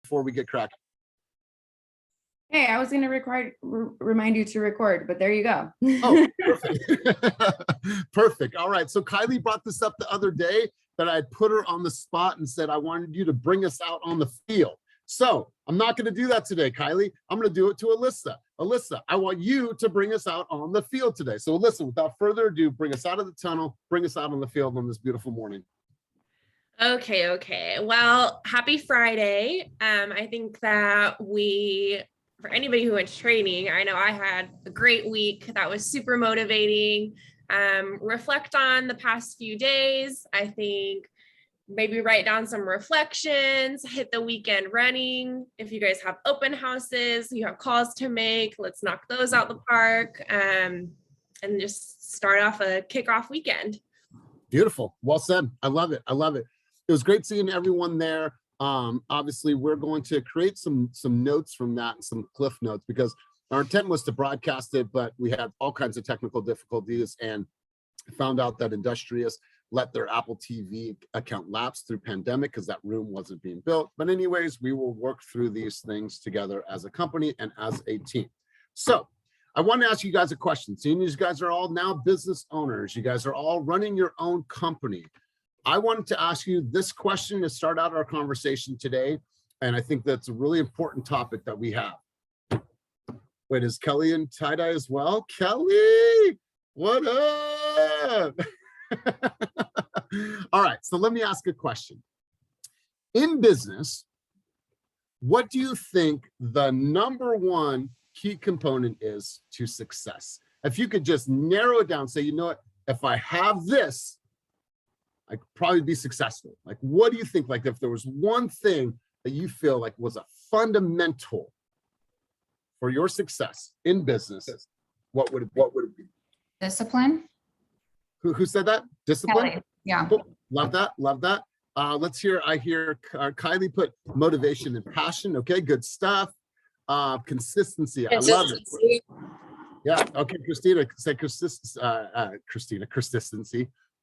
before we get cracking? Hey, I was going to remind you to record, but there you go. Oh, perfect. Perfect. All right. So Kylie brought this up the other day that I put her on the spot and said, I wanted you to bring us out on the field. So I'm not going to do that today, Kylie. I'm going to do it to Alyssa. Alyssa, I want you to bring us out on the field today. So Alyssa, without further ado, bring us out of the tunnel, bring us out on the field on this beautiful morning. Okay. Well, happy Friday. I think that for anybody who went to training, I know I had a great week. That was super motivating. Reflect on the past few days. I think maybe write down some reflections, hit the weekend running. If you guys have open houses, you have calls to make, let's knock those out the park, and just start off a kickoff weekend. Beautiful. Well said. I love it. I love it. It was great seeing everyone there. Obviously, we're going to create some notes from that and some cliff notes, because our intent was to broadcast it, but we had all kinds of technical difficulties and found out that Industrious let their Apple TV account lapse through pandemic because that room wasn't being built. But anyways, we will work through these things together as a company and as a team. So I want to ask you guys a question. Seeing you guys are all now business owners, you guys are all running your own company. I wanted to ask you this question to start out our conversation today. And I think that's a really important topic that we have. Wait, is Kelly in tie-dye as well? Kelly, what up? All right, so let me ask a question. In business, what do you think the number one key component is to success? If you could just narrow it down, say, you know what, if I have this, I could probably be successful. Like, what do you think? Like, if there was one thing that you feel like was a fundamental for your success in business, what would it be? Discipline. Who said that? Discipline? Kelly. Yeah. Cool. Love that. Love that. Let's hear, I hear Kylie put motivation and passion. Okay, good stuff. Consistency. I love it. Yeah. Okay, Christina, say consistency.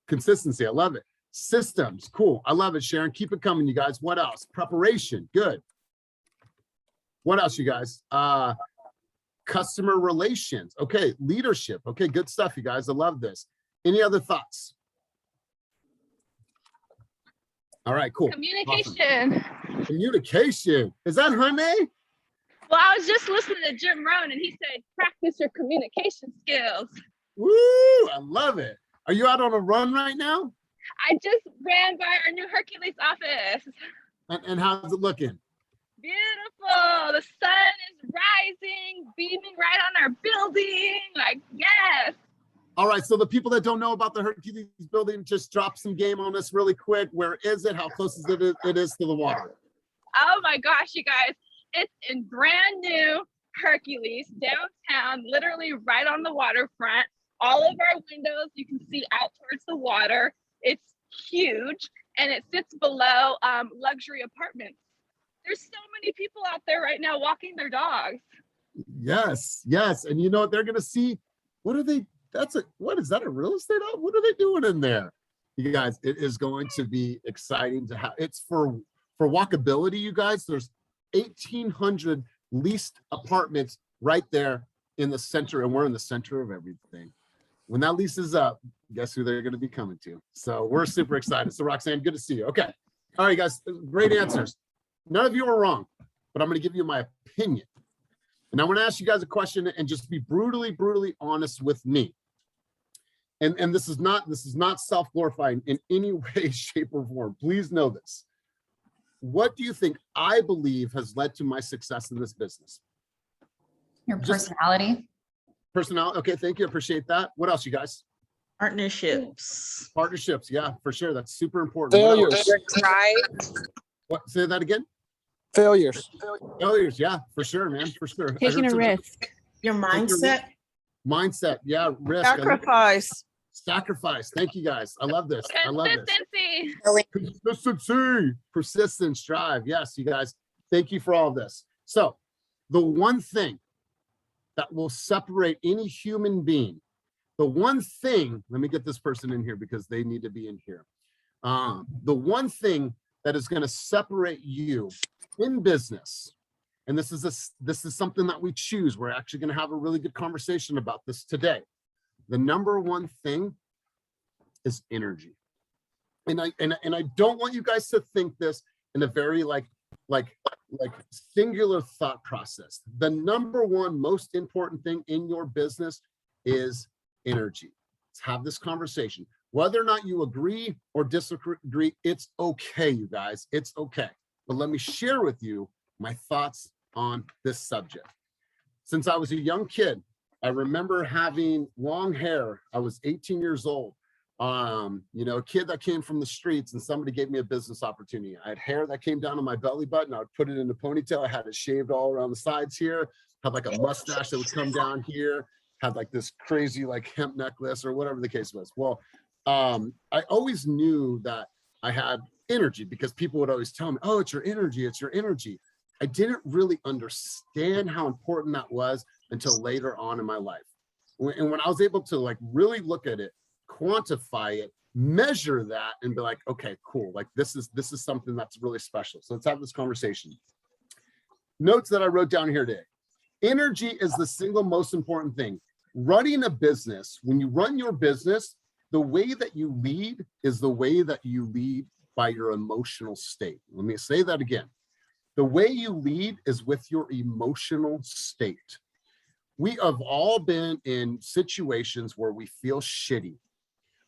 Consistency. I love it. Systems. Cool. I love it, Sharon. Keep it coming, you guys. What else? Preparation. Good. What else, you guys? Customer relations. Okay. Leadership. Okay, good stuff, you guys. I love this. Any other thoughts? All right, cool. Communication. Awesome. Communication. Is that her name? Well, I was just listening to Jim Rohn and he said, practice your communication skills. Woo, I love it. Are you out on a run right now? I just ran by our new Hercules office. And how's it looking? Beautiful. The sun is rising, beaming right on our building. Like, yes. All right, so the people that don't know about the Hercules building, just drop some game on us really quick. Where is it? How close is it is to the water? Oh my gosh, you guys. It's in brand new Hercules downtown, literally right on the waterfront. All of our windows, you can see out towards the water. It's huge and it sits below luxury apartments. There's so many people out there right now walking their dogs. Yes, yes. And you know what they're going to see? What are they? What is that, a real estate? What are they doing in there? You guys, it is going to be exciting to have. It's for walkability, you guys. There's 1,800 leased apartments right there in the center, and we're in the center of everything. When that lease is up, guess who they're going to be coming to? So we're super excited. So Roxanne, good to see you. Okay. All right, guys, great answers. None of you are wrong, but I'm going to give you my opinion. And I want to ask you guys a question and just be brutally honest with me. And this is not self-glorifying in any way, shape, or form. Please know this. What do you think I believe has led to my success in this business? Your personality. Personality. Okay, thank you. Appreciate that. What else, you guys? Partnerships. Partnerships. Yeah, for sure. That's super important. Failures. What? Say that again. Failures. Failures. Yeah, for sure, man. For sure. Taking a risk. Your mindset. Mindset. Yeah, risk. Sacrifice. Sacrifice. Thank you, guys. I love this. I love this. Consistency. Persistence. Drive. Yes, you guys. Thank you for all of this. So, the one thing that will separate any human being, the one thing, let me get this person in here because they need to be in here. The one thing that is going to separate you in business, and this is something that we choose. We're actually going to have a really good conversation about this today. The number one thing is energy. And I don't want you guys to think this in a very like singular thought process. The number one most important thing in your business is energy. Let's have this conversation. Whether or not you agree or disagree, it's okay, you guys. It's okay. But let me share with you my thoughts on this subject. Since I was a young kid, I remember having long hair. I was 18 years old. You know, a kid that came from the streets, and somebody gave me a business opportunity. I had hair that came down on my belly button. I would put it in a ponytail. I had it shaved all around the sides here, had like a mustache that would come down here, had like this crazy like hemp necklace or whatever the case was. Well, I always knew that I had energy because people would always tell me, oh, it's your energy, it's your energy. I didn't really understand how important that was until later on in my life. And when I was able to like really look at it, quantify it, measure that, and be like, okay, cool. Like this is something that's really special. So let's have this conversation. Notes that I wrote down here today. Energy is the single most important thing. Running a business, when you run your business, the way that you lead is the way that you lead by your emotional state. Let me say that again. The way you lead is with your emotional state. We have all been in situations where we feel shitty,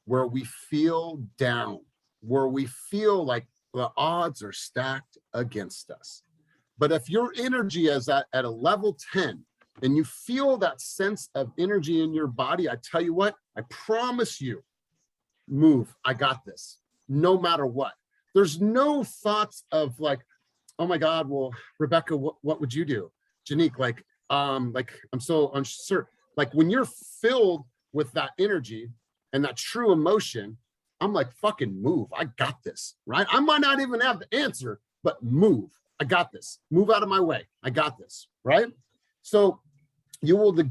where we feel down, where we feel like the odds are stacked against us. But if your energy is at a level 10 and you feel that sense of energy in your body, I tell you what, I promise you, move, I got this, no matter what. There's no thoughts of like, oh my God, well, Rebecca, what would you do? Janique, like I'm so unsure. Like when you're filled with that energy and that true emotion, I'm like, fucking move, I got this, right? I might not even have the answer, but move, I got this. Move out of my way, I got this, right? So you will not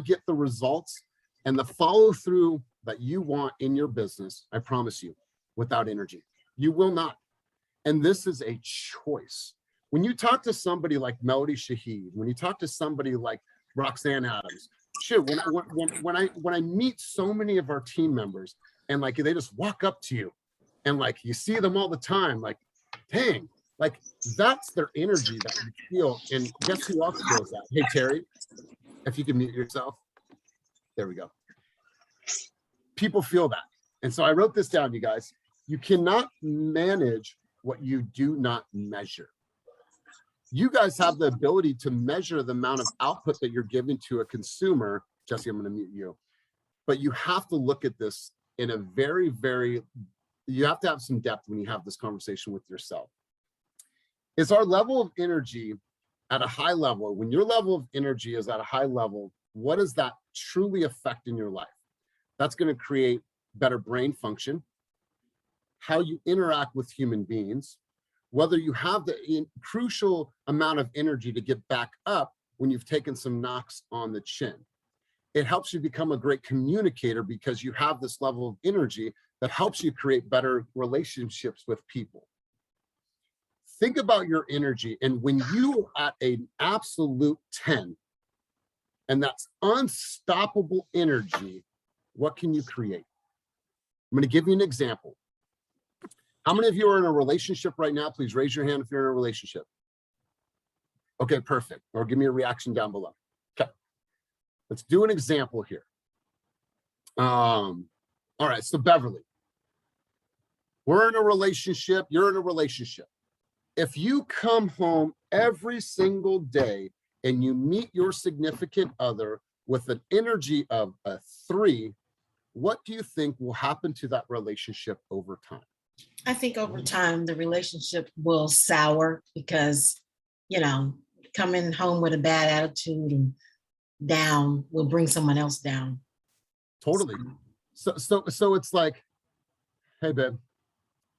get the results and the follow through that you want in your business, I promise you, without energy. You will not. And this is a choice. When you talk to somebody like Melody Shaheed, when you talk to somebody like Roxanne Adams, shit, when I meet so many of our team members and like they just walk up to you and like you see them all the time, like, dang, like that's their energy that you feel. And guess who else feels that? Hey, Terry, if you can mute yourself. There we go. People feel that. And so I wrote this down, you guys. You cannot manage what you do not measure. You guys have the ability to measure the amount of output that you're giving to a consumer. Jesse, I'm going to mute you. But you have to look at this in a very, you have to have some depth when you have this conversation with yourself. Is our level of energy at a high level? When your level of energy is at a high level, what does that truly affect in your life? That's going to create better brain function, how you interact with human beings, whether you have the crucial amount of energy to get back up when you've taken some knocks on the chin. It helps you become a great communicator because you have this level of energy that helps you create better relationships with people. Think about your energy, and when you are at an absolute 10, and that's unstoppable energy, what can you create? I'm going to give you an example. How many of you are in a relationship right now? Please raise your hand if you're in a relationship. Okay, perfect. Or give me a reaction down below. Okay, let's do an example here. All right, so Beverly, we're in a relationship. You're in a relationship. If you come home every single day and you meet your significant other with an energy of a 3, what do you think will happen to that relationship over time? I think over time, the relationship will sour because, you know, coming home with a bad attitude and down will bring someone else down. Totally. So it's like, hey, babe,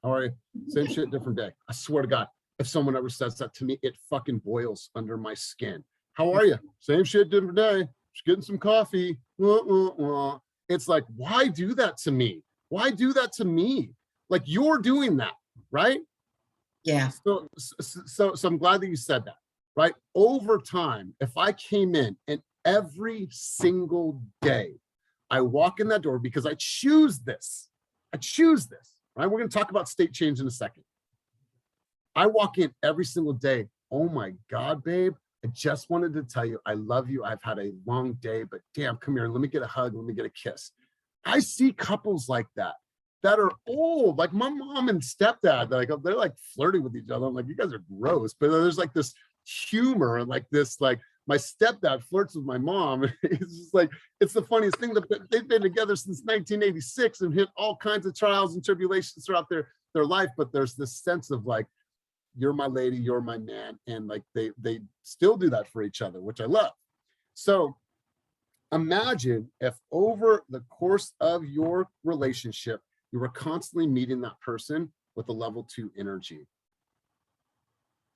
how are you? Same shit, different day. I swear to God, if someone ever says that to me, it fucking boils under my skin. How are you? Same shit, different day. Just getting some coffee. It's like, why do that to me? Why do that to me? Like, you're doing that, right? Yeah. So I'm glad that you said that, right? Over time, if I came in and every single day I walk in that door because I choose this, right? We're going to talk about state change in a second. I walk in every single day. Oh my God, babe, I just wanted to tell you, I love you. I've had a long day, but damn, come here. Let me get a hug. Let me get a kiss. I see couples like that are old, like my mom and stepdad. They're like flirting with each other. I'm like, you guys are gross. But there's like this humor and like this, like my stepdad flirts with my mom. It's just like, it's the funniest thing that they've been together since 1986 and hit all kinds of trials and tribulations throughout their life. But there's this sense of like, you're my lady, you're my man. And like, they still do that for each other, which I love. So imagine if over the course of your relationship, you were constantly meeting that person with a level 2 energy.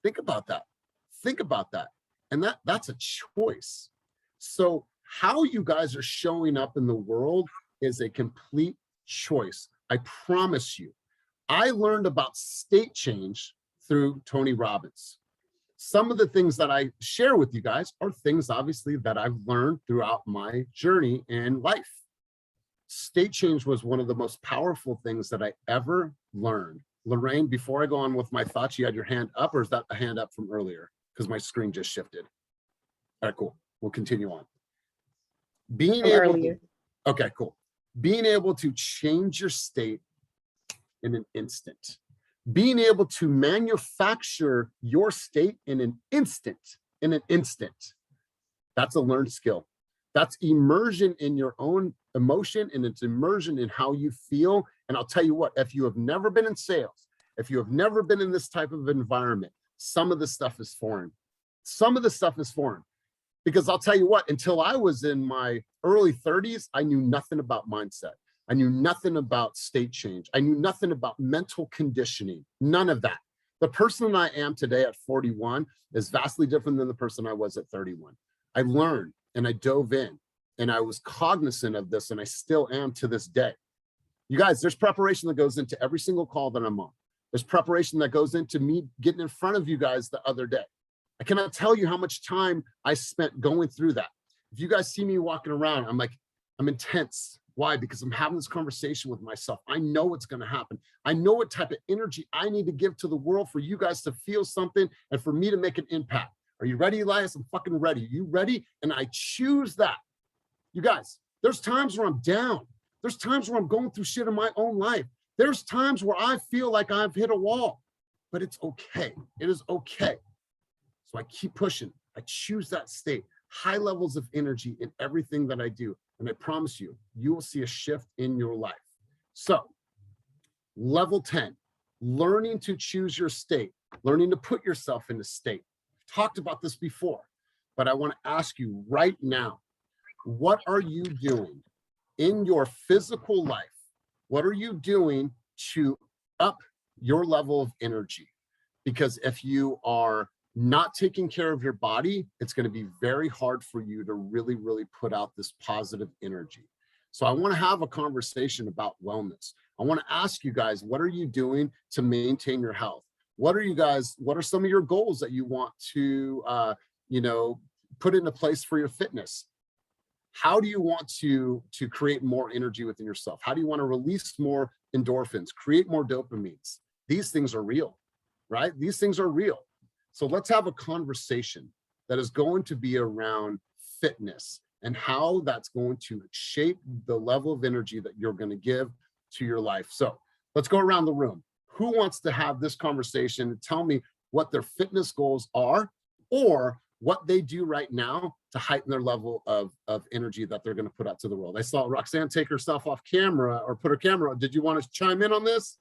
Think about that. Think about that. And that's a choice. So how you guys are showing up in the world is a complete choice. I promise you. I learned about state change through Tony Robbins. Some of the things that I share with you guys are things obviously that I've learned throughout my journey in life. State change was one of the most powerful things that I ever learned. Lorraine, before I go on with my thoughts, you had your hand up, or is that a hand up from earlier? Because my screen just shifted. All right, cool. We'll continue on. Being able to, okay, cool. Being able to change your state in an instant. Being able to manufacture your state in an instant. That's a learned skill. That's immersion in your own emotion, and it's immersion in how you feel. And I'll tell you what, if you have never been in sales, if you have never been in this type of environment, some of the stuff is foreign. Some of the stuff is foreign. Because I'll tell you what, until I was in my early 30s, I knew nothing about mindset. I knew nothing about state change. I knew nothing about mental conditioning, none of that. The person I am today at 41 is vastly different than the person I was at 31. I learned and I dove in and I was cognizant of this, and I still am to this day. You guys, there's preparation that goes into every single call that I'm on. There's preparation that goes into me getting in front of you guys the other day. I cannot tell you how much time I spent going through that. If you guys see me walking around, I'm intense. Why? Because I'm having this conversation with myself. I know what's going to happen. I know what type of energy I need to give to the world for you guys to feel something and for me to make an impact. Are you ready, Elias? I'm fucking ready. You ready? And I choose that. You guys, there's times where I'm down. There's times where I'm going through shit in my own life. There's times where I feel like I've hit a wall, but it's okay. It is okay. So I keep pushing. I choose that state, high levels of energy in everything that I do. And I promise you, you will see a shift in your life. So level 10, learning to choose your state, learning to put yourself in a state. I've talked about this before, but I want to ask you right now, what are you doing in your physical life? What are you doing to up your level of energy? Because if you are not taking care of your body, it's going to be very hard for you to really, really put out this positive energy. So I want to have a conversation about wellness. I want to ask you guys, what are you doing to maintain your health? What are some of your goals that you want to, put into place for your fitness? How do you want to create more energy within yourself? How do you want to release more endorphins, create more dopamines? These things are real, right? These things are real. So let's have a conversation that is going to be around fitness and how that's going to shape the level of energy that you're going to give to your life. So let's go around the room. Who wants to have this conversation and tell me what their fitness goals are, or what they do right now to heighten their level of energy that they're going to put out to the world? I saw Roxanne take herself off camera, or put her camera on. Did you want to chime in on this?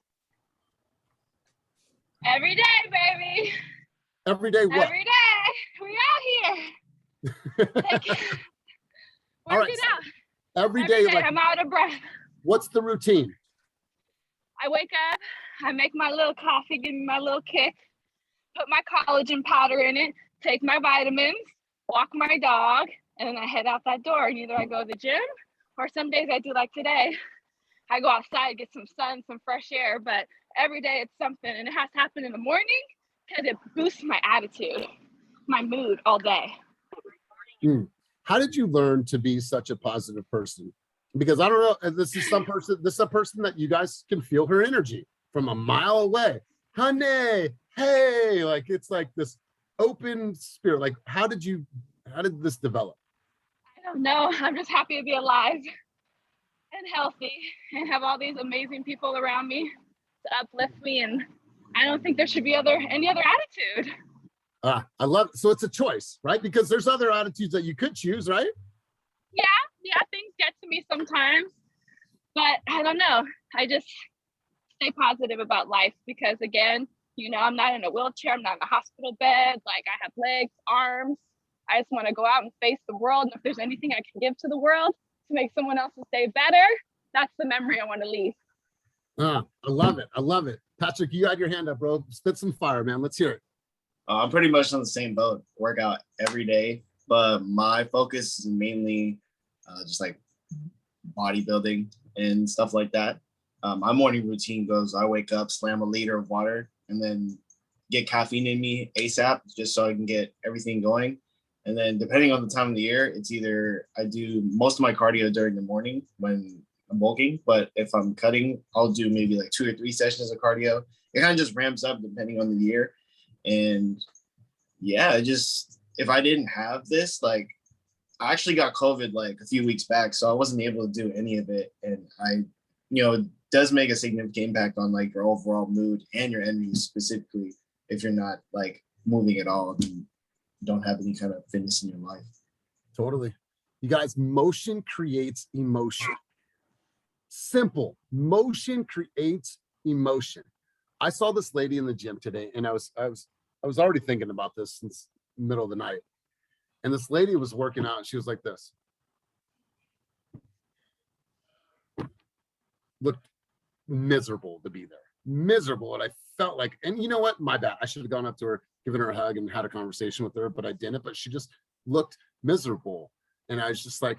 Every day, baby. Every day what? Every day. We out here. All right. Work it out. Every day, like, I'm out of breath. What's the routine? I wake up, I make my little coffee, give me my little kick, put my collagen powder in it, take my vitamins, walk my dog, and then I head out that door. And either I go to the gym, or some days I do like today, I go outside, get some sun, some fresh air. But every day it's something, and it has to happen in the morning because it boosts my attitude, my mood all day. How did you learn to be such a positive person? Because I don't know, this is a person that you guys can feel her energy from a mile away. Honey, hey, like it's like this open spirit. Like, how did this develop? I don't know. I'm just happy to be alive and healthy and have all these amazing people around me to uplift me. And I don't think there should be any other attitude. I love it. So it's a choice, right? Because there's other attitudes that you could choose, right? Yeah, things get to me sometimes, but I don't know. I just stay positive about life because, again, I'm not in a wheelchair. I'm not in a hospital bed. Like, I have legs, arms. I just want to go out and face the world. And if there's anything I can give to the world to make someone else's day better, that's the memory I want to leave. I love it. I love it. Patrick, you had your hand up, bro. Spit some fire, man. Let's hear it. I'm pretty much on the same boat. Work out every day, but my focus is mainly just like bodybuilding and stuff like that. My morning routine goes, I wake up, slam a liter of water, and then get caffeine in me ASAP just so I can get everything going. And then depending on the time of the year, it's either I do most of my cardio during the morning when I'm bulking, but if I'm cutting, I'll do maybe like 2 or 3 sessions of cardio. It kind of just ramps up depending on the year. And yeah, if I didn't have this, like, I actually got COVID like a few weeks back, so I wasn't able to do any of it. And it does make a significant impact on like your overall mood and your energy, specifically if you're not like moving at all and don't have any kind of fitness in your life. Totally. You guys, motion creates emotion. Simple. Motion creates emotion. I saw this lady in the gym today, and I was already thinking about this since the middle of the night. And this lady was working out, and she was like this. Looked miserable to be there. Miserable. And I felt like, and you know what? My bad. I should have gone up to her, given her a hug, and had a conversation with her, but I didn't. But she just looked miserable. And I was just like,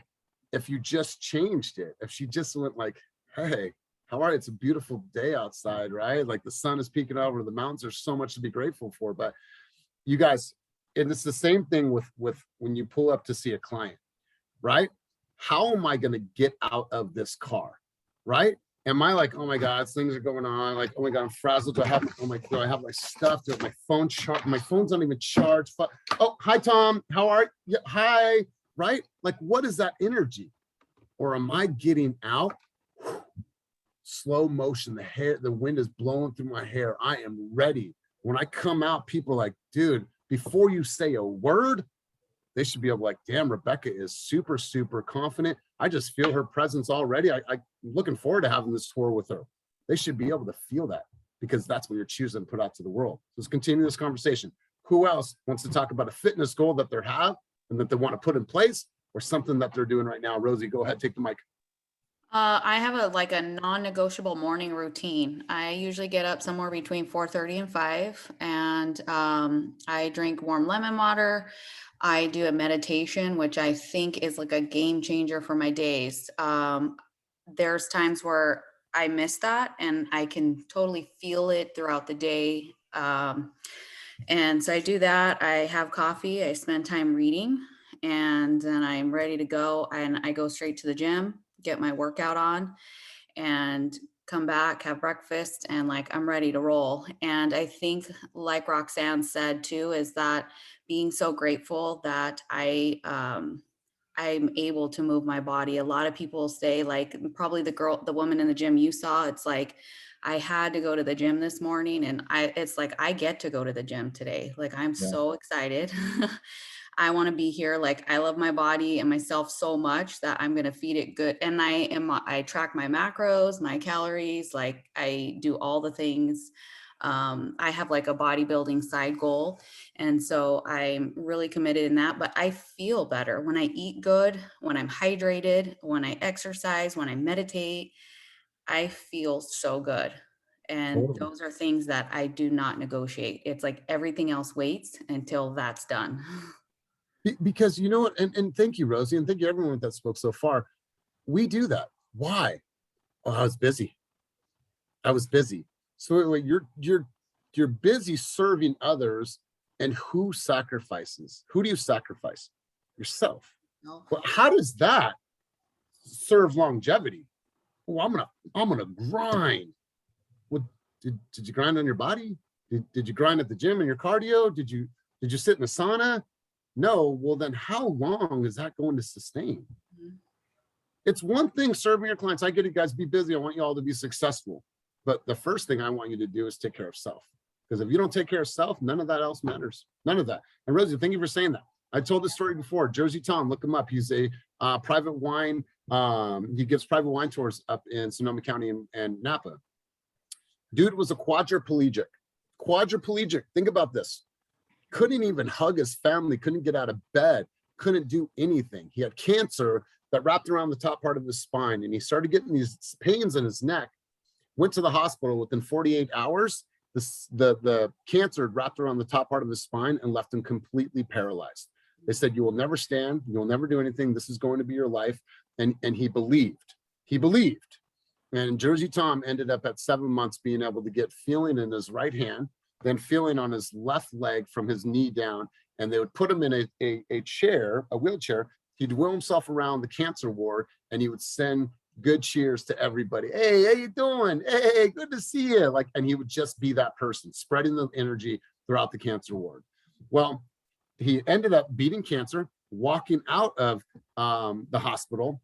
if you just changed it, if she just went like, hey, how are you? It's a beautiful day outside, right? Like the sun is peeking over the mountains. There's so much to be grateful for. But you guys, and it's the same thing with when you pull up to see a client, right? How am I going to get out of this car, right? Am I like, oh my God, things are going on. Like, oh my God, I'm frazzled. Do I have like stuff? Do I have my phone charged? My phone's not even charged. Oh, hi, Tom. How are you? Yeah, hi, right? Like, what is that energy? Or am I getting out? Slow motion, the wind is blowing through my hair. I am ready. When I come out, people are like, dude, before you say a word, they should be able to like, damn, Rebecca is super, super confident. I just feel her presence already. I'm looking forward to having this tour with her. They should be able to feel that because that's what you're choosing to put out to the world. Let's continue this conversation. Who else wants to talk about a fitness goal that they have and that they want to put in place or something that they're doing right now? Rosie, go ahead, take the mic. I have a non-negotiable morning routine. I usually get up somewhere between 4:30 and 5, and I drink warm lemon water. I do a meditation, which I think is like a game changer for my days. There's times where I miss that, and I can totally feel it throughout the day. And so I do that. I have coffee. I spend time reading, and then I'm ready to go. And I go straight to the gym, get my workout on, and come back, have breakfast, and like I'm ready to roll. And I think, like Roxanne said too, is that being so grateful that I'm able to move my body. A lot of people say, like, probably the woman in the gym you saw, it's like, I had to go to the gym this morning, and it's like, I get to go to the gym today. Like, I'm so excited. I want to be here. Like, I love my body and myself so much that I'm going to feed it good. And I track my macros, my calories, like I do all the things. I have like a bodybuilding side goal. And so I'm really committed in that, but I feel better when I eat good, when I'm hydrated, when I exercise, when I meditate, I feel so good. And those are things that I do not negotiate. It's like everything else waits until that's done. Because you know what, and thank you, Rosie, and thank you everyone that spoke so far. We do that. Why? Oh, I was busy. So wait, you're busy serving others, and who sacrifices? Who do you sacrifice? Yourself. No. Well, how does that serve longevity? Oh, I'm gonna grind. What did you grind on your body? Did you grind at the gym in your cardio? Did you sit in the sauna? No. Well, then how long is that going to sustain? Mhm. It's one thing serving your clients. I get it, guys. Be busy. I want you all to be successful. But the first thing I want you to do is take care of self. Because if you don't take care of self, none of that else matters. None of that. And Rosie, thank you for saying that. I told this story before. Josie Tom, look him up. He's a private wine. He gives private wine tours up in Sonoma County and Napa. Dude was a quadriplegic. Quadriplegic. Think about this. Couldn't even hug his family. Couldn't get out of bed. Couldn't do anything. He had cancer that wrapped around the top part of his spine, and he started getting these pains in his neck. Went to the hospital. Within 48 hours, the cancer had wrapped around the top part of his spine and left him completely paralyzed. They said, you will never stand. You will never do anything. This is going to be your life. And he believed. He believed. And Jersey Tom ended up at 7 months being able to get feeling in his right hand, then feeling on his left leg from his knee down. And they would put him in a chair, a wheelchair. He'd wheel himself around the cancer ward, and he would send good cheers to everybody. Hey, how you doing? Hey, good to see you. Like, and he would just be that person, spreading the energy throughout the cancer ward. Well, he ended up beating cancer, walking out of the hospital.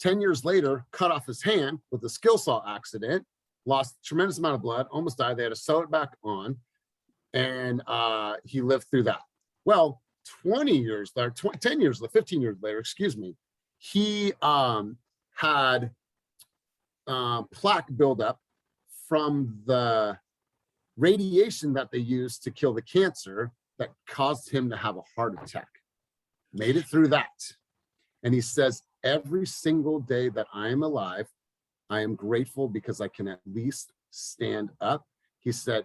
10 years later, cut off his hand with a skill saw accident, lost a tremendous amount of blood, almost died. They had to sew it back on, and he lived through that. Well, 10 years, 15 years later, excuse me, he had plaque buildup from the radiation that they used to kill the cancer that caused him to have a heart attack. Made it through that. And he says, every single day that I am alive, I am grateful because I can at least stand up. He said,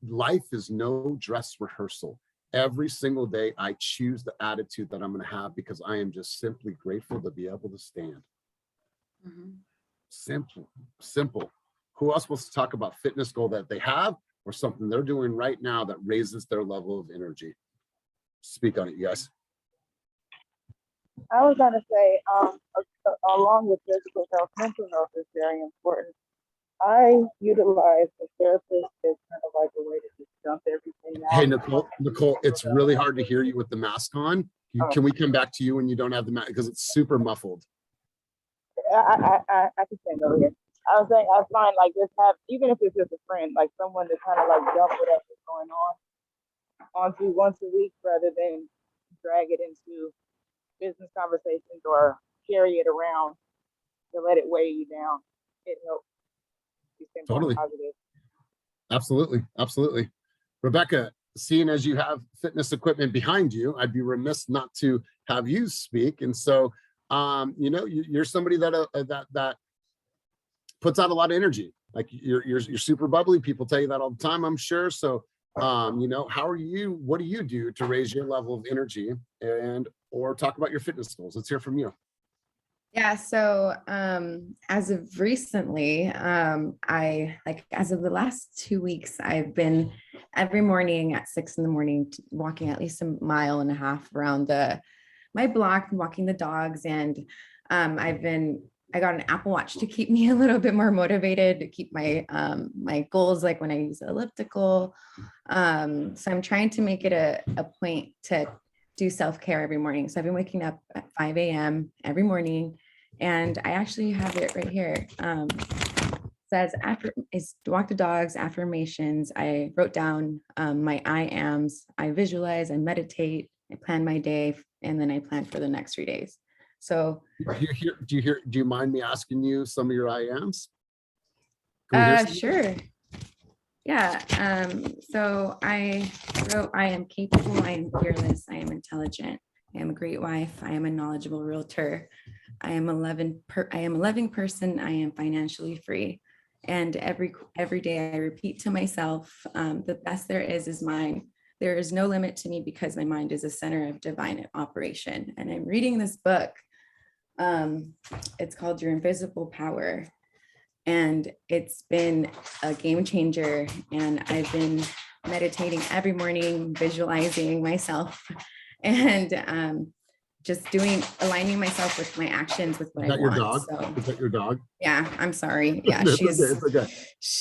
life is no dress rehearsal. Every single day I choose the attitude that I'm going to have because I am just simply grateful to be able to stand. Mhm. Simple. Who else wants to talk about fitness goal that they have or something they're doing right now that raises their level of energy? Speak on it, you guys. I was going to say, along with physical health, mental health is very important. I utilize a therapist as kind of like a way to just dump everything out. Hey, Nicole, it's really hard to hear you with the mask on. Can we come back to you when you don't have the mask? Because it's super muffled. I can say no here. I was saying, I find like just even if it's just a friend, like someone to kind of like dump whatever's going on onto once a week rather than drag it into business conversations or carry it around to let it weigh you down. It helps. Totally. Positive. Absolutely. Rebecca, seeing as you have fitness equipment behind you, I'd be remiss not to have you speak. And so, you're somebody that puts out a lot of energy. Like you're super bubbly. People tell you that all the time, I'm sure. So, what do you do to raise your level of energy or talk about your fitness goals? Let's hear from you. Yeah, so as of recently, as of the last 2 weeks, I've been every morning at 6 a.m. walking at least 1.5 miles around my block, walking the dogs, and I got an Apple Watch to keep me a little bit more motivated, to keep my my goals, like when I use the elliptical. So I'm trying to make it a point to do self-care every morning. So I've been waking up at 5 a.m. every morning, and I actually have it right here. Says is walk the dogs, affirmations. I wrote down my I ams. I visualize, I meditate, I plan my day, and then I plan for the next 3 days. So do you mind me asking you some of your I ams? Sure. Yeah. So I wrote, I am capable, I am fearless, I am intelligent, I am a great wife, I am a knowledgeable realtor, I am a loving person, I am financially free. And every day I repeat to myself, the best there is mine. There is no limit to me because my mind is a center of divine operation. And I'm reading this book. It's called Your Invisible Power. And it's been a game changer. And I've been meditating every morning, visualizing myself, and just aligning myself with my actions with what Is I that your want. dog? So Is that your dog? yeah, I'm sorry. Yeah, It's she's okay, it's okay.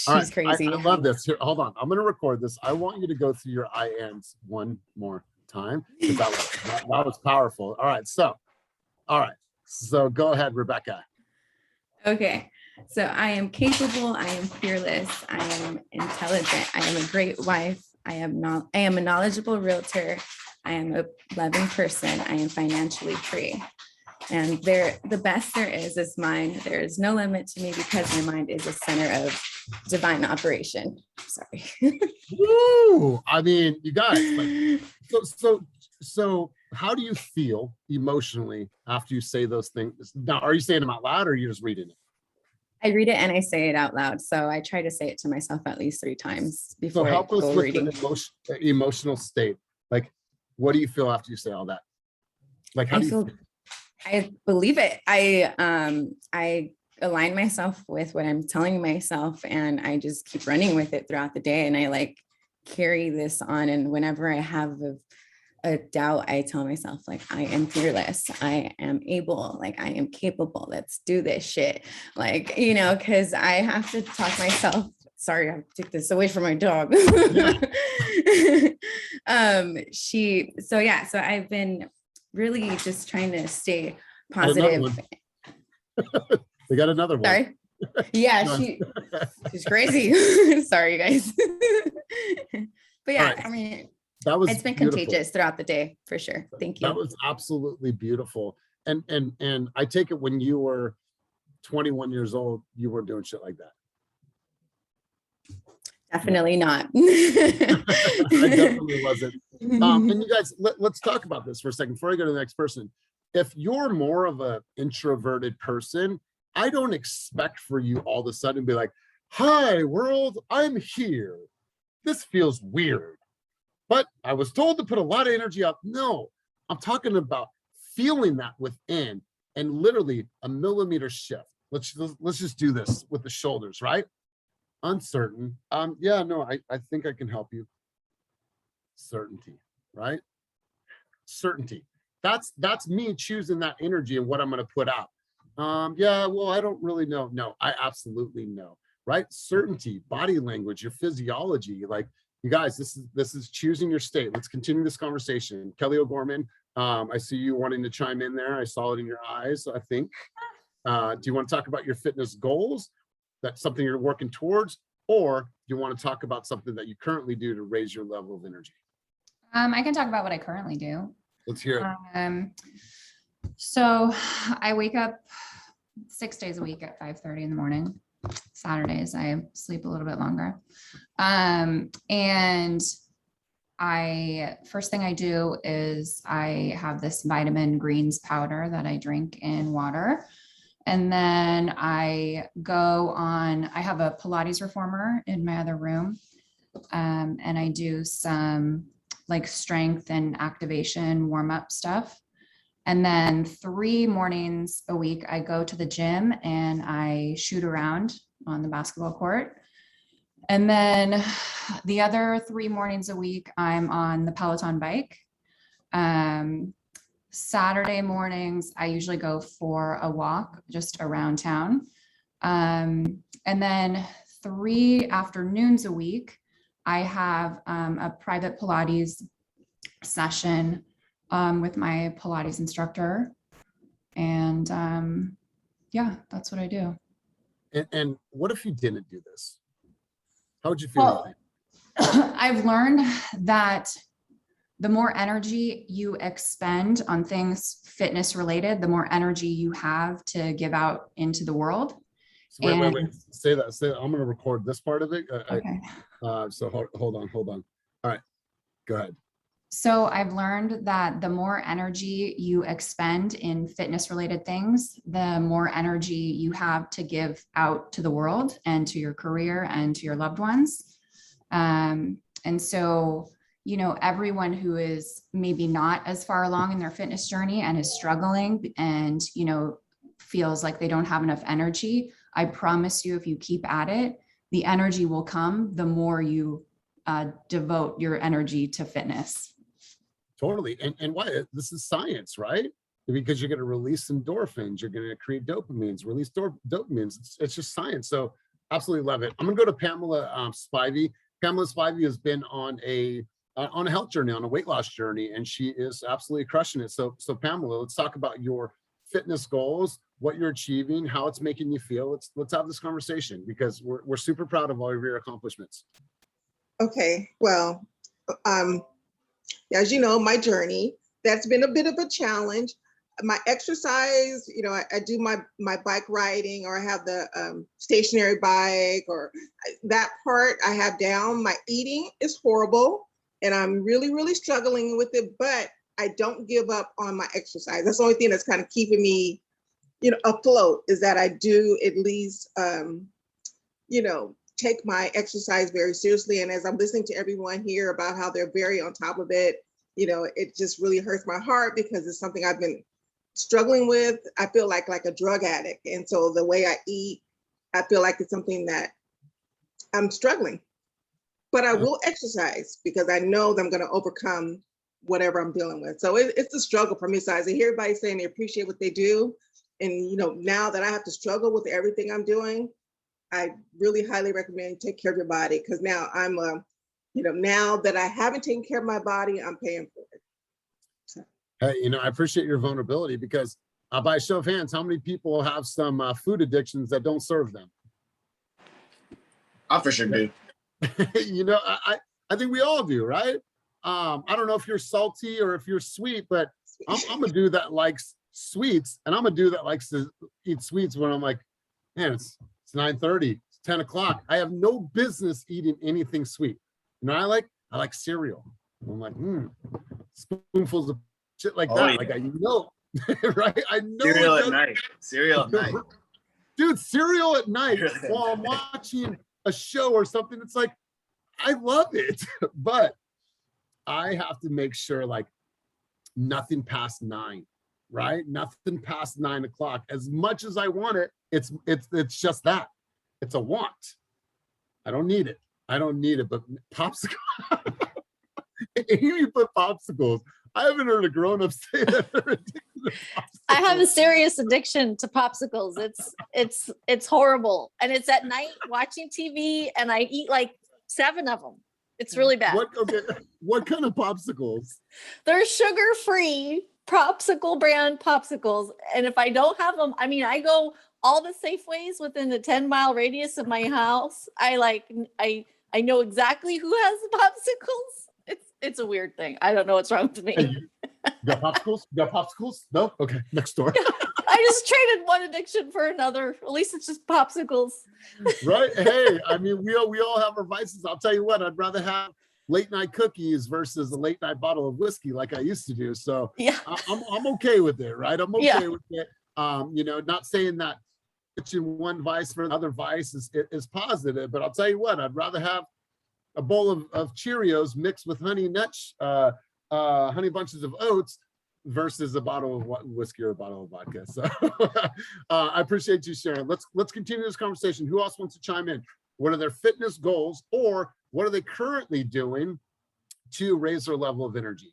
All right, crazy. I love this. Here, hold on. I'm going to record this. I want you to go through your I ams one more time, because that was powerful. All right. So go ahead, Rebecca. Okay. So I am capable, I am fearless, I am intelligent, I am a great wife, I am a knowledgeable realtor, I am a loving person, I am financially free. And the best there is mine. There is no limit to me because my mind is a center of divine operation. Sorry. Woo! I mean, you guys, like, so how do you feel emotionally after you say those things? Now, are you saying them out loud, or are you just reading it? I read it and I say it out loud. So I try to say it to myself at least 3 times So before help I us go with reading. the emotional state. Like, what do you feel after you say all that? Like, how do you feel? I believe it. I align myself with what I'm telling myself, and I just keep running with it throughout the day. And I like carry this on. And whenever I have a doubt, I tell myself, like, I am fearless, I am able, like, I am capable, let's do this shit. Like, because I have to talk myself. Sorry, I took this away from my dog. So I've been really just trying to stay positive. We got another one. Sorry. Yeah, she's crazy. Sorry, you guys. But yeah, Right. I mean, It's been beautiful. contagious throughout the day for sure. Thank you. That was absolutely beautiful. And I take it when you were 21 years old, you weren't doing shit like that. Definitely not. I definitely wasn't. And you guys, let's talk about this for a second before I go to the next person. If you're more of an introverted person, I don't expect for you all of a sudden to be like, "Hi world, I'm here. This feels weird, but I was told to put a lot of energy out." No, I'm talking about feeling that within, and literally a millimeter shift. Let's just do this with the shoulders, right? Uncertain. Yeah, no, I think I can help you. Certainty, right? Certainty. That's me choosing that energy and what I'm going to put out. Yeah, well, I don't really know. No, I absolutely know, right? Certainty, body language, your physiology. Like, you guys, this is choosing your state. Let's continue this conversation. Kelly O'Gorman, I see you wanting to chime in there. I saw it in your eyes, I think. Do you want to talk about your fitness goals? That's something you're working towards, or do you want to talk about something that you currently do to raise your level of energy? I can talk about what I currently do. Let's hear it. So I wake up 6 days a week at 5:30 in the morning. Saturdays, I sleep a little bit longer. And first thing I do is I have this vitamin greens powder that I drink in water. And then I have a Pilates reformer in my other room. And I do some like strength and activation warm-up stuff. And then 3 mornings a week, I go to the gym and I shoot around on the basketball court. And then the other 3 mornings a week, I'm on the Peloton bike. Saturday mornings, I usually go for a walk just around town. And then 3 afternoons a week, I have a private Pilates session with my Pilates instructor. And yeah, that's what I do. And what if you didn't do this? How would you feel? Well, I've learned that the more energy you expend on things fitness related, the more energy you have to give out into the world. So wait. Say that. I'm going to record this part of it. Okay. So hold on. All right, go ahead. So I've learned that the more energy you expend in fitness related things, the more energy you have to give out to the world and to your career and to your loved ones. And so, everyone who is maybe not as far along in their fitness journey and is struggling and, feels like they don't have enough energy, I promise you, if you keep at it, the energy will come the more you devote your energy to fitness. Totally. And why? This is science, right? Because you're going to release endorphins, you're going to create dopamines, release dopamines. It's just science. So absolutely love it. I'm going to go to Pamela Spivey. Pamela Spivey has been on a health journey, on a weight loss journey, and she is absolutely crushing it. So Pamela, let's talk about your fitness goals, what you're achieving, how it's making you feel. Let's have this conversation, because we're super proud of all of your accomplishments. Okay, well, as you know, my journey, that's been a bit of a challenge. My exercise, you know, I do my bike riding, or I have the stationary bike, or that part I have down. My eating is horrible, and I'm really, really struggling with it, but I don't give up on my exercise. That's the only thing that's kind of keeping me, you know, afloat, is that I do at least, you know, take my exercise very seriously. And as I'm listening to everyone here about how they're very on top of it, you know, it just really hurts my heart, because it's something I've been struggling with. I feel like a drug addict. And so the way I eat, I feel like it's something that I'm struggling, but I will exercise, because I know that I'm going to overcome whatever I'm dealing with. So it's a struggle for me. So I hear everybody saying they appreciate what they do. And, you know, now that I have to struggle with everything I'm doing, I really highly recommend take care of your body, because now I'm you know, now that I haven't taken care of my body, I'm paying for it. So. Hey, you know, I appreciate your vulnerability, because by a show of hands, how many people have some food addictions that don't serve them? I for sure do. You know, I think we all do, right? I don't know if you're salty or if you're sweet, but I'm a dude that likes sweets, and I'm a dude that likes to eat sweets when I'm like, man, it's 9:30, it's 10 o'clock. I have no business eating anything sweet. You know, I like cereal. I'm like, spoonfuls of shit like that. Yeah. Like, I know, right? I know. Cereal at night. Cereal at night. Dude, cereal at night while I'm watching a show or something. It's like, I love it, but I have to make sure, like, nothing past 9, right? Nothing past 9 o'clock. As much as I want it, it's just that. It's a want. I don't need it. But popsicle. You put popsicles. I haven't heard a grown-up say that they're addicted to popsicles. I have a serious addiction to popsicles. It's horrible. And it's at night watching TV, and I eat like 7 of them. It's really bad. What kind of popsicles? They're sugar-free popsicle brand popsicles. And if I don't have them, I mean, I go all the Safeways within the 10-mile radius of my house. I know exactly who has the popsicles. It's a weird thing. I don't know what's wrong with me. Hey, you got popsicles? You got popsicles? No? Okay, next door. I just traded one addiction for another. At least it's just popsicles. Right? Hey, I mean, we all have our vices. I'll tell you what, I'd rather have late night cookies versus a late night bottle of whiskey like I used to do. So yeah, I'm okay with it, right? I'm okay with it. You know, not saying that switching one vice for another vice is positive, but I'll tell you what, I'd rather have a bowl of Cheerios mixed with honey bunches of oats versus a bottle of whiskey or a bottle of vodka. So I appreciate you sharing. Let's continue this conversation. Who else wants to chime in? What are their fitness goals, or what are they currently doing to raise their level of energy?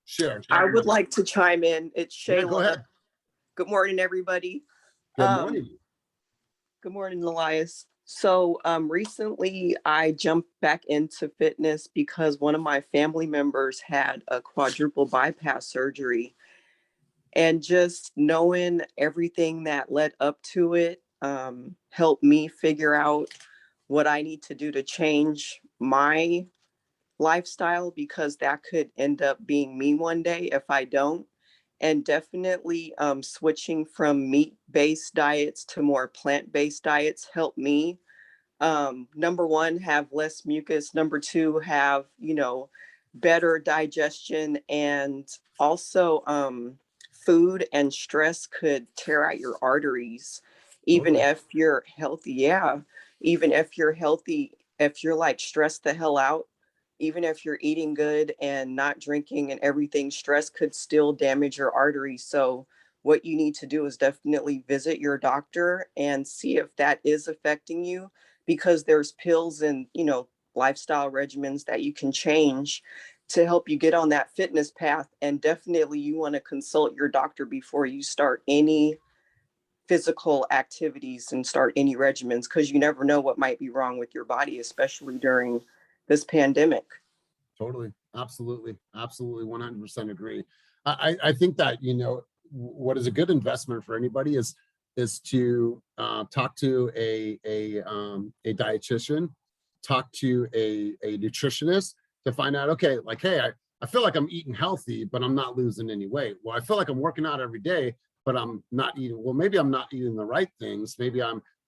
Share. I would like to chime in. It's Shayla. Yeah, go ahead. Good morning, everybody. Good morning. Good morning, Elias. So recently I jumped back into fitness because one of my family members had a quadruple bypass surgery, and just knowing everything that led up to it helped me figure out what I need to do to change my lifestyle, because that could end up being me one day if I don't. And definitely switching from meat-based diets to more plant-based diets helped me. Number one, have less mucus. Number two, have, you know, better digestion. And also food and stress could tear out your arteries. Even if you're healthy, even if you're healthy, if you're like stressed the hell out, even if you're eating good and not drinking and everything, stress could still damage your arteries. So what you need to do is definitely visit your doctor and see if that is affecting you, because there's pills and, lifestyle regimens that you can change to help you get on that fitness path. And definitely you want to consult your doctor before you start any physical activities and start any regimens, because you never know what might be wrong with your body, especially during this pandemic. Totally. Absolutely. Absolutely. 100% agree. I think that, what is a good investment for anybody is to talk to a dietitian, talk to a nutritionist to find out, okay, like, hey, I feel like I'm eating healthy, but I'm not losing any weight. Well, I feel like I'm working out every day, but I'm not eating. Well, maybe I'm not eating the right things. Maybe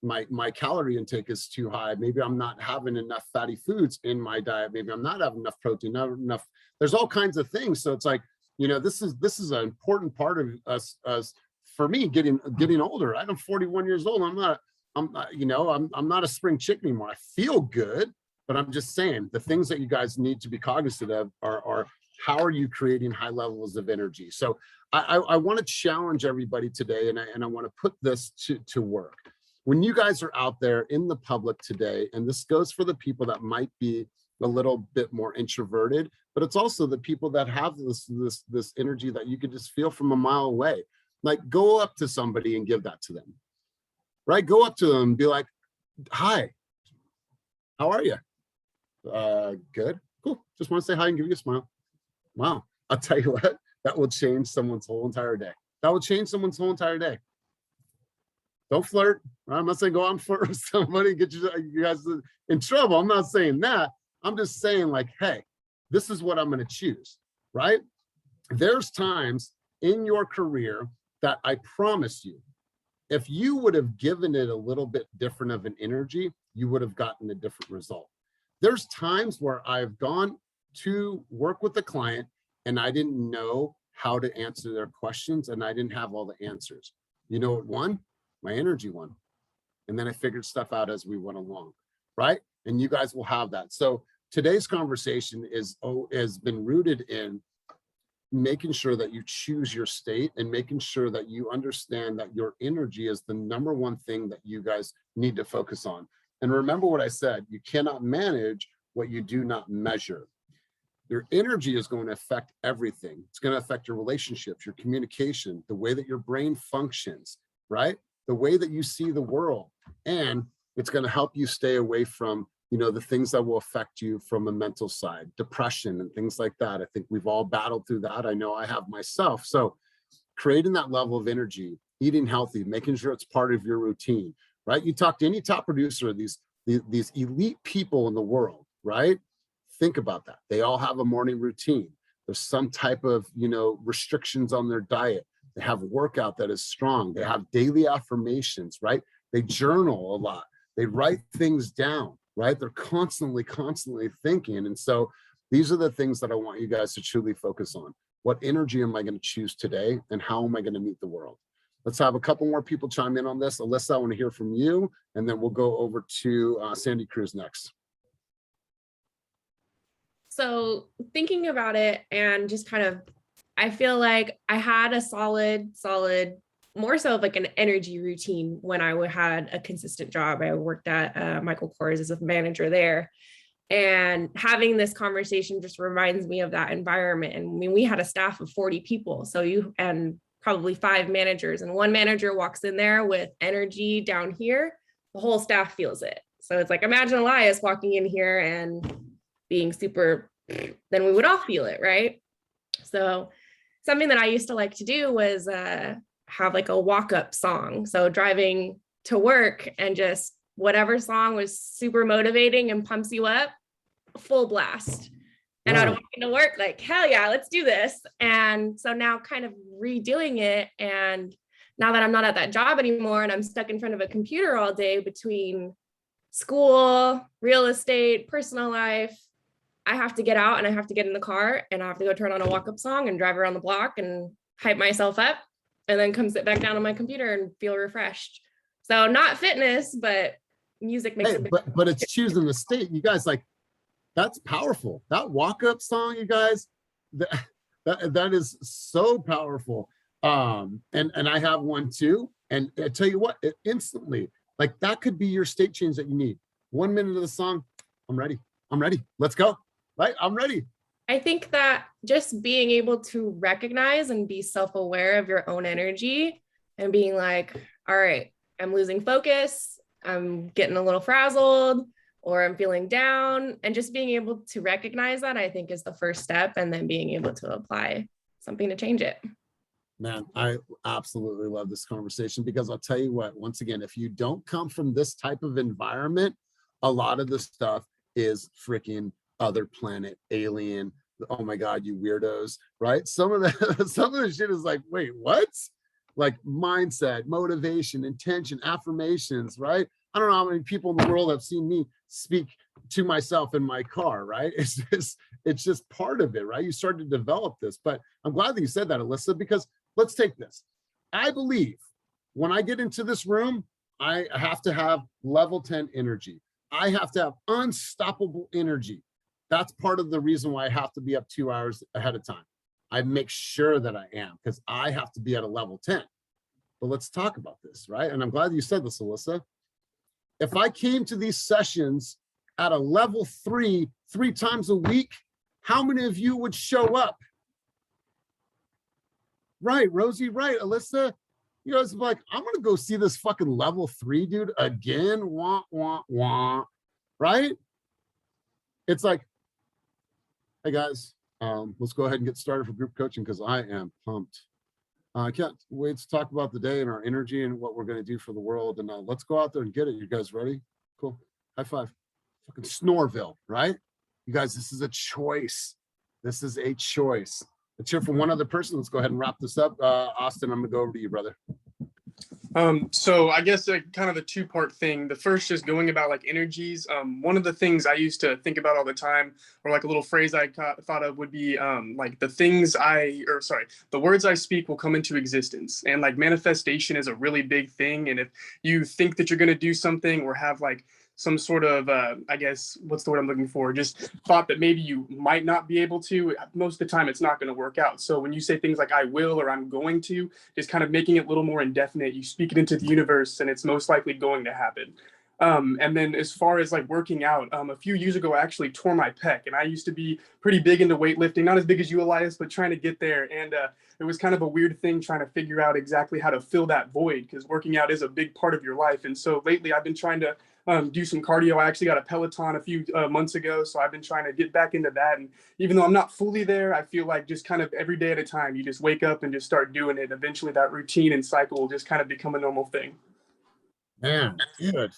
my calorie intake is too high. Maybe I'm not having enough fatty foods in my diet. Maybe I'm not having enough protein, not enough. There's all kinds of things. So it's like, this is an important part of us for me getting older. I'm 41 years old. I'm not a spring chicken anymore. I feel good, but I'm just saying the things that you guys need to be cognizant of are how are you creating high levels of energy? So I want to challenge everybody today, and I want to put this to work. When you guys are out there in the public today, and this goes for the people that might be a little bit more introverted, but it's also the people that have this energy that you can just feel from a mile away. Like, go up to somebody and give that to them, right? Go up to them and be like, hi, how are you? Good, cool. Just want to say hi and give you a smile. Wow, I'll tell you what, that will change someone's whole entire day. That will change someone's whole entire day. Don't flirt, right? I'm not saying go out and flirt with somebody and get you guys in trouble. I'm not saying that. I'm just saying, like, hey, this is what I'm going to choose, right? There's times in your career that I promise you, if you would have given it a little bit different of an energy, you would have gotten a different result. There's times where I've gone to work with a client and I didn't know how to answer their questions and I didn't have all the answers. You know what won? My energy won. And then I figured stuff out as we went along, right? And you guys will have that. So today's conversation has been rooted in making sure that you choose your state and making sure that you understand that your energy is the number one thing that you guys need to focus on. And remember what I said, you cannot manage what you do not measure. Your energy is going to affect everything. It's going to affect your relationships, your communication, the way that your brain functions, right? The way that you see the world. And it's going to help you stay away from, the things that will affect you from a mental side, depression and things like that. I think we've all battled through that. I know I have myself. So creating that level of energy, eating healthy, making sure it's part of your routine, right? You talk to any top producer of these elite people in the world, right? Think about that. They all have a morning routine. There's some type of, restrictions on their diet. They have a workout that is strong. They have daily affirmations, right? They journal a lot. They write things down, right? They're constantly thinking. And so these are the things that I want you guys to truly focus on. What energy am I going to choose today? And how am I going to meet the world? Let's have a couple more people chime in on this. Alyssa, I want to hear from you. And then we'll go over to Sandy Cruz next. So thinking about it and just kind of, I feel like I had a solid, more so of like an energy routine when I had a consistent job. I worked at Michael Kors as a manager there. And having this conversation just reminds me of that environment. And I mean, we had a staff of 40 people. And probably 5 managers, and one manager walks in there with energy down here, the whole staff feels it. So it's like, imagine Elias walking in here and being super, then we would all feel it, right? So something that I used to like to do was have like a walk-up song. So driving to work and just whatever song was super motivating and pumps you up, full blast. And I'd walk into work like, hell yeah, let's do this. And so now kind of redoing it. And now that I'm not at that job anymore and I'm stuck in front of a computer all day between school, real estate, personal life, I have to get out and I have to get in the car and I have to go turn on a walk-up song and drive around the block and hype myself up and then come sit back down on my computer and feel refreshed. So not fitness, but music makes it. But it's choosing the state. You guys, like, that's powerful. That walk-up song, you guys, that is so powerful. And I have one too. And I tell you what, it instantly, like that could be your state change that you need. 1 minute of the song, I'm ready. I'm ready. Let's go. Right? I'm ready. I think that just being able to recognize and be self-aware of your own energy and being like, all right, I'm losing focus, I'm getting a little frazzled, or I'm feeling down, and just being able to recognize that, I think, is the first step, and then being able to apply something to change it. Man, I absolutely love this conversation, because I'll tell you what, once again, if you don't come from this type of environment, a lot of the stuff is freaking other planet, alien. Oh my God, you weirdos, right? Some of the shit is like, wait, what? Like mindset, motivation, intention, affirmations, right? I don't know how many people in the world have seen me speak to myself in my car, right? It's just part of it, right? You start to develop this. But I'm glad that you said that, Alyssa, because let's take this. I believe when I get into this room, I have to have level 10 energy. I have to have unstoppable energy. That's part of the reason why I have to be up 2 hours ahead of time. I make sure that I am, because I have to be at a level 10. But let's talk about this, right? And I'm glad you said this, Alyssa. If I came to these sessions at a level 3, 3 times a week, how many of you would show up? Right, Rosie, right, Alyssa. You guys are like, I'm gonna go see this fucking level 3 dude again, wah, wah, wah, right? It's like, hey guys, let's go ahead and get started for group coaching, because I am pumped. I can't wait to talk about the day and our energy and what we're going to do for the world. And let's go out there and get it. You guys ready? Cool. High five. Fucking Snorville, right? You guys, this is a choice. This is a choice. Let's hear from one other person. Let's go ahead and wrap this up. Austin, I'm going to go over to you, brother. So I guess kind of a two-part thing. The first is going about like energies. One of the things I used to think about all the time, or like a little phrase I thought of, would be like the words I speak will come into existence. And like manifestation is a really big thing. And if you think that you're going to do something, or have like some sort of, I guess, what's the word I'm looking for? Just thought that maybe you might not be able to, most of the time it's not going to work out. So when you say things like I will, or I'm going to, just kind of making it a little more indefinite, you speak it into the universe and it's most likely going to happen. And then as far as like working out, a few years ago, I actually tore my pec, and I used to be pretty big into weightlifting, not as big as you, Elias, but trying to get there. And it was kind of a weird thing trying to figure out exactly how to fill that void, because working out is a big part of your life. And so lately I've been trying to do some cardio. I actually got a Peloton a few months ago, so I've been trying to get back into that. And even though I'm not fully there, I feel like just kind of every day at a time, you just wake up and just start doing it. Eventually that routine and cycle will just kind of become a normal thing. Man, dude,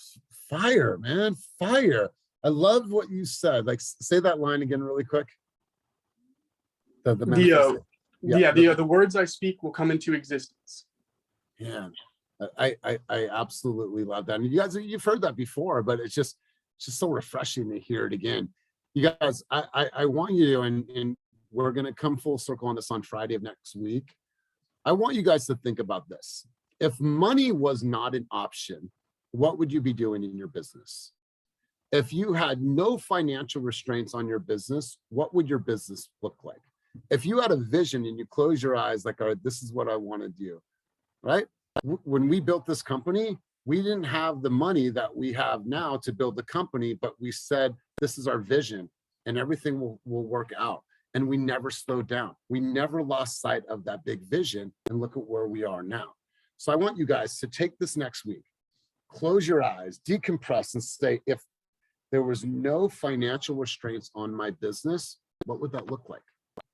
fire, man, fire. I love what you said. Like, say that line again really quick. The words I speak will come into existence. Yeah, I absolutely love that. And you guys, you've heard that before, but it's just so refreshing to hear it again. You guys, I want you to, and we're going to come full circle on this on Friday of next week. I want you guys to think about this. If money was not an option, what would you be doing in your business? If you had no financial restraints on your business, what would your business look like? If you had a vision and you close your eyes, like, all right, this is what I want to do, right? When we built this company, we didn't have the money that we have now to build the company, but we said, this is our vision and everything will work out. And we never slowed down. We never lost sight of that big vision, and look at where we are now. So I want you guys to take this next week, close your eyes, decompress, and say, if there was no financial restraints on my business, what would that look like?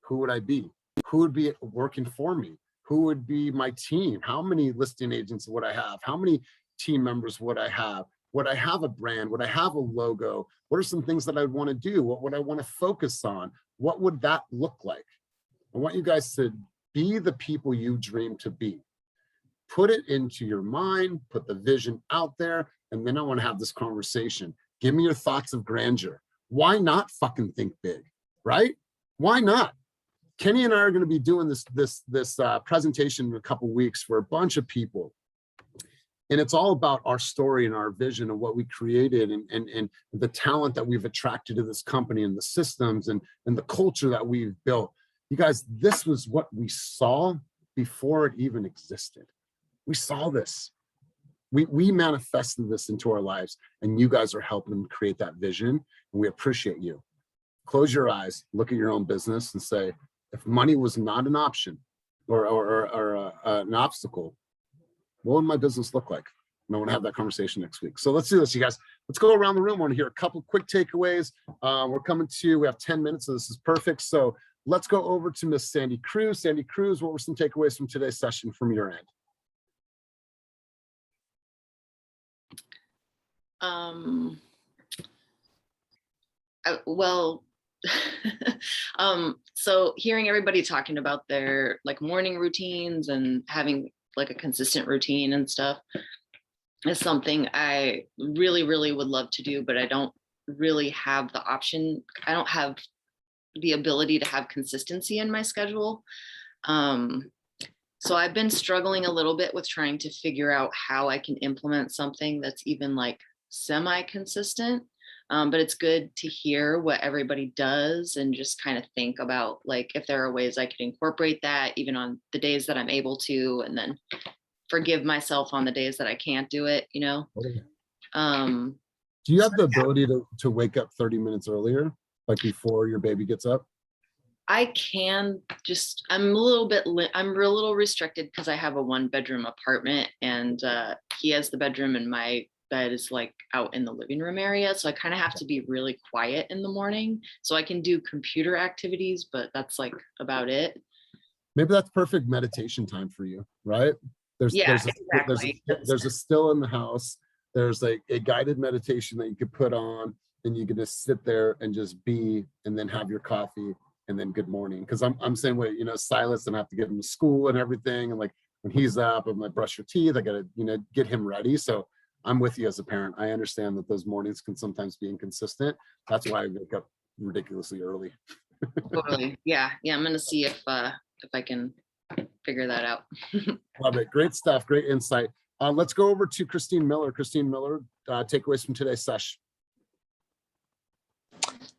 Who would I be? Who would be working for me? Who would be my team? How many listing agents would I have? How many team members would I have? Would I have a brand? Would I have a logo? What are some things that I'd want to do? What would I want to focus on? What would that look like? I want you guys to be the people you dream to be. Put it into your mind, put the vision out there, and then I want to have this conversation. Give me your thoughts of grandeur. Why not fucking think big, right? Why not? Kenny and I are going to be doing this presentation in a couple of weeks for a bunch of people. And it's all about our story and our vision of what we created and the talent that we've attracted to this company and the systems and the culture that we've built. You guys, this was what we saw before it even existed. We saw this. We manifested this into our lives, and you guys are helping create that vision, and we appreciate you. Close your eyes, look at your own business, and say, if money was not an option or an obstacle, what would my business look like? And I want to have that conversation next week. So let's do this, you guys. Let's go around the room. I want to hear a couple quick takeaways. We have 10 minutes, so this is perfect. So let's go over to Miss Sandy Cruz. Sandy Cruz, what were some takeaways from today's session from your end? Well, so hearing everybody talking about their like morning routines and having like a consistent routine and stuff is something I really, really would love to do, but I don't really have the option. I don't have the ability to have consistency in my schedule. So I've been struggling a little bit with trying to figure out how I can implement something that's even like semi-consistent. But it's good to hear what everybody does and just kind of think about like if there are ways I could incorporate that even on the days that I'm able to, and then forgive myself on the days that I can't do it, you know. Do you have the ability to wake up 30 minutes earlier, like before your baby gets up? I can just, I'm a little restricted because I have a 1-bedroom apartment, and he has the bedroom and my bed is like out in the living room area. So I kind of have to be really quiet in the morning. So I can do computer activities, but that's like about it. Maybe that's perfect meditation time for you, right? There's a still in the house. There's like a guided meditation that you could put on, and you can just sit there and just be, and then have your coffee, and then good morning. Because I'm saying, wait, you know, Silas, and I have to get him to school and everything, and like when he's up, I'm like, brush your teeth. I gotta, you know, get him ready. So I'm with you as a parent. I understand that those mornings can sometimes be inconsistent. That's why I wake up ridiculously early. Totally. Yeah. I'm gonna see if I can figure that out. Love it. Great stuff. Great insight. Let's go over to Christine Miller. Christine Miller, takeaways from today's session.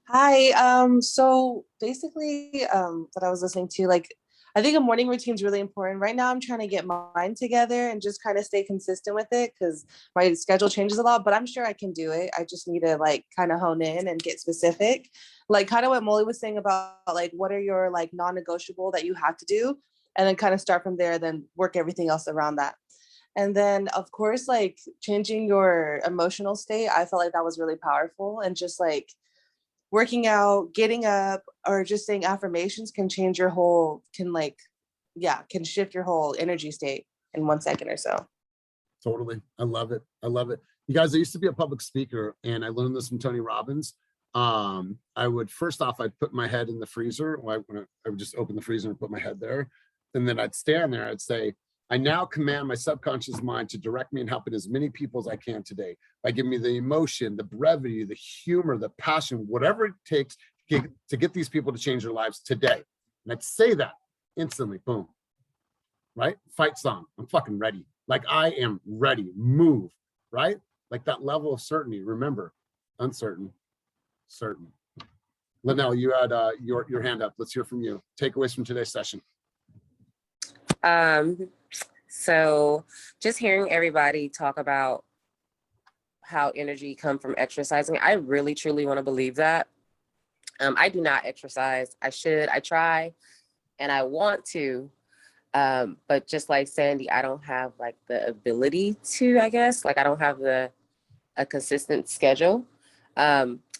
Hi. So basically, what I was listening to, like, I think a morning routine is really important. Right now, I'm trying to get mine together and just kind of stay consistent with it because my schedule changes a lot, but I'm sure I can do it. I just need to like kind of hone in and get specific. Like kind of what Molly was saying about like, what are your like non-negotiable that you have to do? And then kind of start from there, then work everything else around that. And then of course, like changing your emotional state, I felt like that was really powerful. And just like working out, getting up, or just saying affirmations can change your whole, can shift your whole energy state in 1 second or so. Totally. I love it. I love it. You guys, I used to be a public speaker, and I learned this from Tony Robbins. I would, first off, I'd put my head in the freezer. I would just open the freezer and put my head there. And then I'd stand there. I'd say, I now command my subconscious mind to direct me in helping as many people as I can today by giving me the emotion, the brevity, the humor, the passion, whatever it takes to get these people to change their lives today. And I'd say that instantly, boom, right? Fight song, I'm fucking ready. Like I am ready, move, right? Like that level of certainty. Remember, uncertain, certain. Linnell, you had your hand up. Let's hear from you. Takeaways from today's session. So just hearing everybody talk about how energy come from exercising, I really truly want to believe that. I do not exercise. I should, I try, and I want to, but just like Sandy, I don't have like the ability to, I guess, like I don't have a consistent schedule.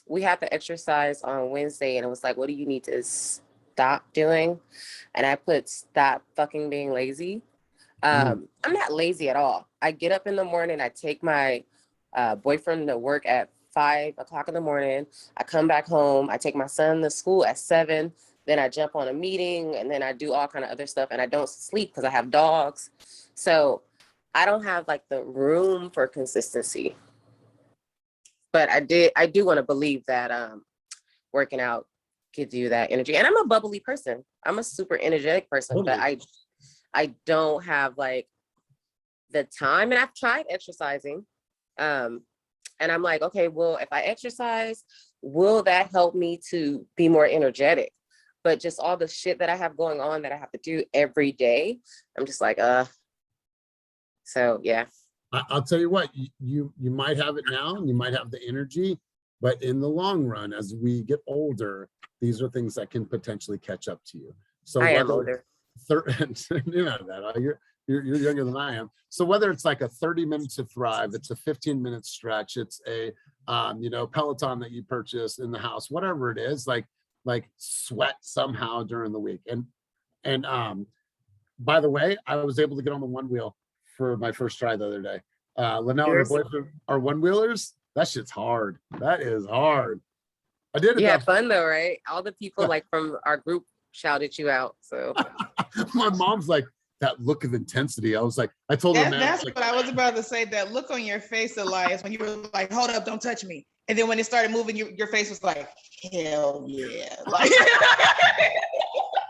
We had to exercise on Wednesday, and it was like, what do you need to stop doing? And I put stop fucking being lazy. I'm not lazy at all. I get up in the morning, I take my boyfriend to work at 5 o'clock in the morning. I come back home, I take my son to school at 7, then I jump on a meeting, and then I do all kind of other stuff, and I don't sleep because I have dogs. So I don't have like the room for consistency. But I do want to believe that working out gives you that energy. And I'm a bubbly person. I'm a super energetic person, but I don't have like the time. And I've tried exercising. And I'm like, okay, well, if I exercise, will that help me to be more energetic? but just all the shit that I have going on that I have to do every day, I'm just like, so yeah. I'll tell you what, you might have it now, and you might have the energy, but in the long run, as we get older, these are things that can potentially catch up to you. So I am older. You know that you're younger than I am. So whether it's like a 30 minutes to thrive, it's a 15-minute stretch, it's a Peloton that you purchase in the house, whatever it is, like sweat somehow during the week. And by the way, I was able to get on the one wheel for my first try the other day. Linnell and her boyfriend are one wheelers. That shit's hard. That is hard. I did it. You had fun though, right? All the people like from our group shouted you out. So my mom's like, that look of intensity. I was like, I told her, man, That's like, what I was about to say. That look on your face, Elias, when you were like, hold up, don't touch me. And then when it started moving, your face was like, hell yeah. Like,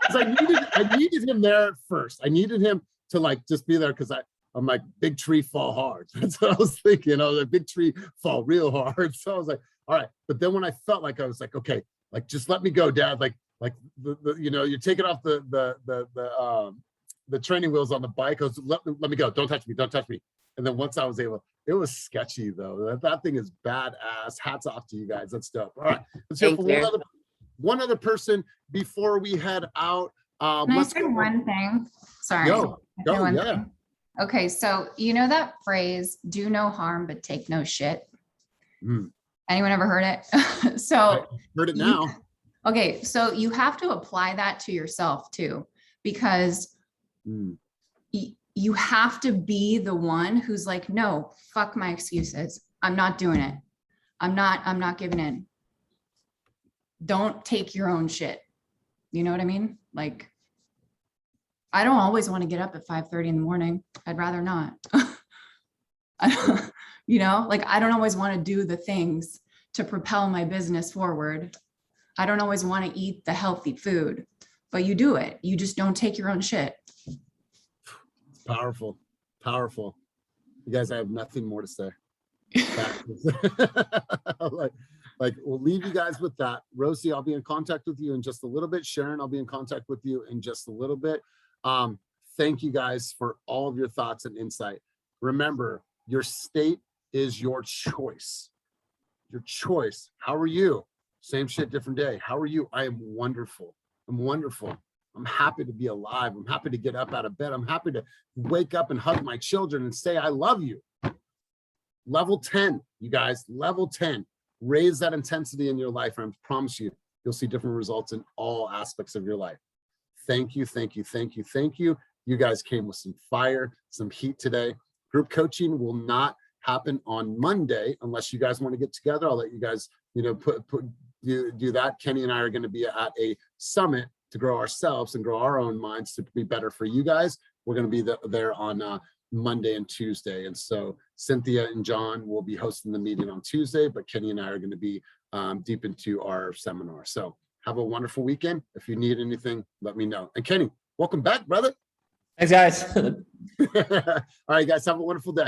I needed him there at first. I needed him to like just be there because I'm like, big tree fall hard. That's what I was thinking. I was like, big tree fall real hard. So I was like, all right. But then when I felt like I was like, okay, like just let me go, Dad. Like you're taking off the training wheels on the bike. I was let me go. Don't touch me. Don't touch me. And then once I was able, it was sketchy though. That thing is badass. Hats off to you guys. That's dope. All right. Let's hear from one other person before we head out. Can I say one thing? Sorry. Go, yeah. Thing. Okay, so you know that phrase, do no harm, but take no shit? Anyone ever heard it? So I heard it now. Okay, so you have to apply that to yourself too, because you have to be the one who's like, no, fuck my excuses. I'm not doing it. I'm not giving in. Don't take your own shit. You know what I mean? Like, I don't always want to get up at 5:30 in the morning. I'd rather not. Like I don't always want to do the things to propel my business forward. I don't always want to eat the healthy food, but you do it. You just don't take your own shit. Powerful. You guys, I have nothing more to say. Like we'll leave you guys with that. Rosie, I'll be in contact with you in just a little bit. Sharon, I'll be in contact with you in just a little bit. Thank you guys for all of your thoughts and insight. Remember, your state is your choice. Your choice. How are you? Same shit, different day. How are you? I am wonderful. I'm happy to be alive. I'm happy to get up out of bed. I'm happy to wake up and hug my children and say, I love you. Level 10, you guys, level 10. Raise that intensity in your life. And I promise you, you'll see different results in all aspects of your life. Thank you. You guys came with some fire, some heat today. Group coaching will not happen on Monday unless you guys want to get together. I'll let you guys, do that. Kenny and I are going to be at a summit to grow ourselves and grow our own minds to be better for you guys. We're going to be there on Monday and Tuesday. And so Cynthia and John will be hosting the meeting on Tuesday, but Kenny and I are going to be deep into our seminar. So have a wonderful weekend. If you need anything, let me know. And Kenny, welcome back, brother. Thanks, guys. All right, guys, have a wonderful day.